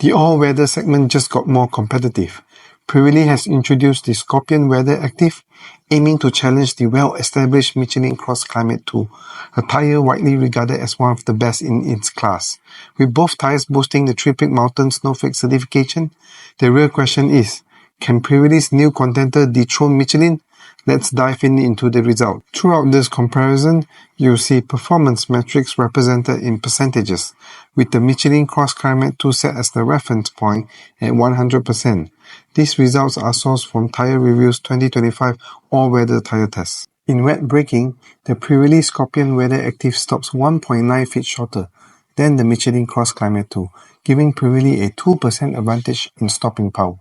The all-weather segment just got more competitive. Pirelli has introduced the Scorpion WeatherActive, aiming to challenge the well-established Michelin CrossClimate 2, a tyre widely regarded as one of the best in its class. With both tyres boasting the Triple Mountain Snowflake certification, the real question is, can Pirelli's new contender dethrone Michelin? Let's dive into the result. Throughout this comparison, you'll see performance metrics represented in percentages, with the Michelin CrossClimate 2 set as the reference point at 100%. These results are sourced from Tyre Review's 2025 all-weather tyre tests. In wet braking, the Pirelli Scorpion WeatherActive stops 1.9 feet shorter than the Michelin CrossClimate 2, giving Pirelli a 2% advantage in stopping power.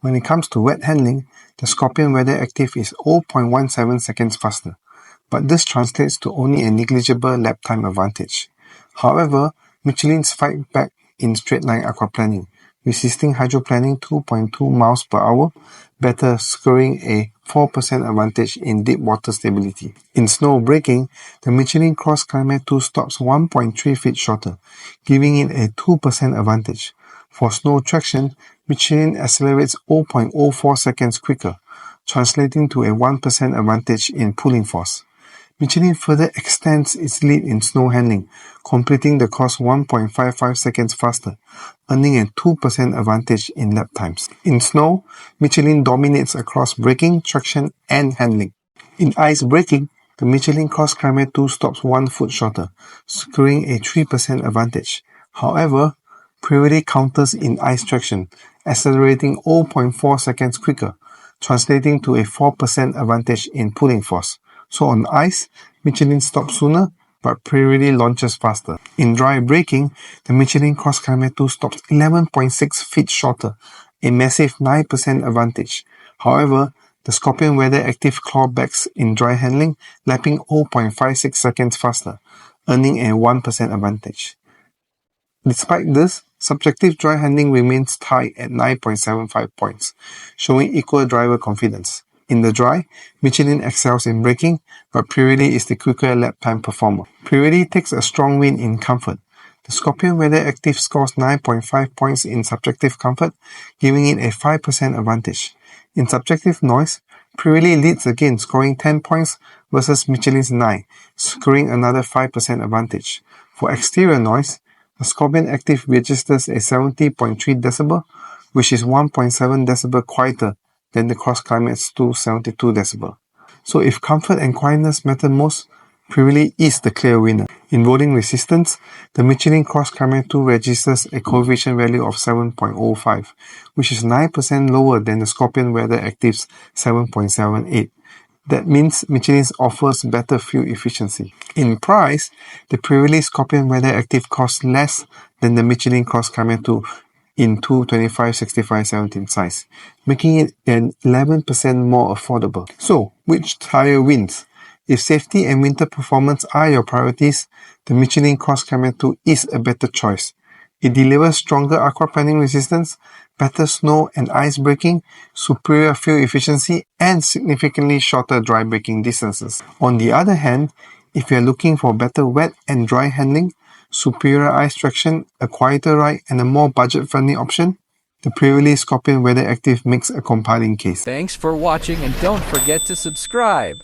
When it comes to wet handling, the Scorpion WeatherActive is 0.17 seconds faster, but this translates to only a negligible lap time advantage. However, Michelin's fight back in straight-line aquaplaning, resisting hydroplaning 2.2 miles per hour, better scoring a 4% advantage in deep water stability. In snow braking, the Michelin CrossClimate 2 stops 1.3 feet shorter, giving it a 2% advantage. For snow traction, Michelin accelerates 0.04 seconds quicker, translating to a 1% advantage in pulling force. Michelin further extends its lead in snow handling, completing the course 1.55 seconds faster, earning a 2% advantage in lap times. In snow, Michelin dominates across braking, traction, and handling. In ice braking, the Michelin CrossClimate 2 stops 1 foot shorter, scoring a 3% advantage. However, Pirelli counters in ice traction, accelerating 0.4 seconds quicker, translating to a 4% advantage in pulling force. So on ice, Michelin stops sooner, but Pirelli launches faster. In dry braking, the Michelin CrossClimate 2 stops 11.6 feet shorter, a massive 9% advantage. However, the Scorpion WeatherActive clawbacks in dry handling, lapping 0.56 seconds faster, earning a 1% advantage. Despite this, subjective dry handling remains tied at 9.75 points, showing equal driver confidence. In the dry, Michelin excels in braking, but Pirelli is the quicker lap time performer. Pirelli takes a strong win in comfort. The Scorpion WeatherActive scores 9.5 points in subjective comfort, giving it a 5% advantage. In subjective noise, Pirelli leads again, scoring 10 points versus Michelin's 9, scoring another 5% advantage. For exterior noise, the Scorpion Active registers a 70.3 dB, which is 1.7 dB quieter than the CrossClimate's 72 dB. So if comfort and quietness matter most, Pirelli is the clear winner. In rolling resistance, the Michelin CrossClimate 2 registers a coefficient value of 7.05, which is 9% lower than the Scorpion WeatherActive's 7.78. That means Michelin offers better fuel efficiency. In price, the Pirelli Scorpion WeatherActive costs less than the Michelin CrossClimate 2 in 225, 65, 17 size, making it an 11% more affordable. So, which tyre wins? If safety and winter performance are your priorities, the Michelin CrossClimate 2 is a better choice. It delivers stronger aquaplaning resistance, better snow and ice braking, superior fuel efficiency, and significantly shorter dry braking distances. On the other hand, if you're looking for better wet and dry handling, superior ice traction, a quieter ride, and a more budget-friendly option, the Pirelli Scorpion WeatherActive makes a compelling case. Thanks for watching, and don't forget to subscribe.